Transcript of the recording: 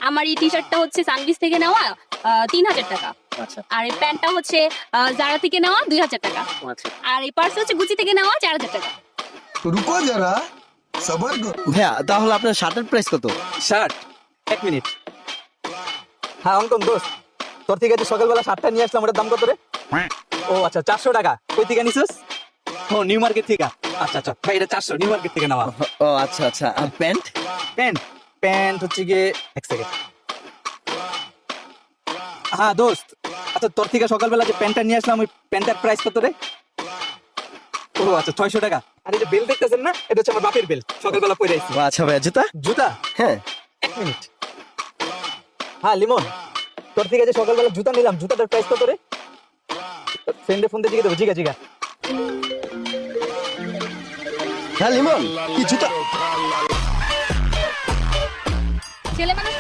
আমার এই টি শার্টটা হচ্ছে সানবিস থেকে নেওয়া 3,000 টাকা। আচ্ছা আর এই প্যান্টটা হচ্ছে জারা থেকে নেওয়া 2,000 টাকা। আচ্ছা আর এই পার্স হচ্ছে গুচি থেকে নেওয়া 4,000 টাকা। रुको जरा सबर करो। ভাইয়া তাহলে আপনার শার্টের প্রাইস কত? Shirt 1 minute. হ্যাঁ অঙ্কন দোস্ত, তোর থেকে যে সকালবেলা শার্টটা নিয়ে আসলাম ওটার দাম কত রে? ও আচ্ছা 400 টাকা। কই থেকে নিছিস? ও নিউ মার্কেট থেকে। আচ্ছা আচ্ছা ভাই, এটা 400 নিউ মার্কেট থেকে নেওয়া। ও আচ্ছা আচ্ছা। আর প্যান্ট? প্যান্ট প্যান্ট হচ্ছে গিয়ে এক সেকেন্ড। হ্যাঁ দোস্ত, আচ্ছা তোর থেকে সকালবেলা যে প্যান্টটা নিয়ে আসলাম ওই প্যান্টটার প্রাইস কত রে? ও আচ্ছা 600 টাকা। আর এই যে বেল দেখতেছেন না, এটা হচ্ছে আমার বাপের বেল, সকালবেলা পরে আইছি। ও আচ্ছা ভাইয়া, জুতা? জুতা হ্যাঁ। 1 মিনিট। হ্যাঁ লিমন, তোর থেকে যে সকালবেলা জুতা নিলাম, জুতাটার প্রাইস কত রে? ফ্রেন্ডে ফোন দিয়ে জিজ্ঞেস দেবো। জিগা জিগা। হ্যাঁ লিমন, কি জুতা? ছেলে মানুষ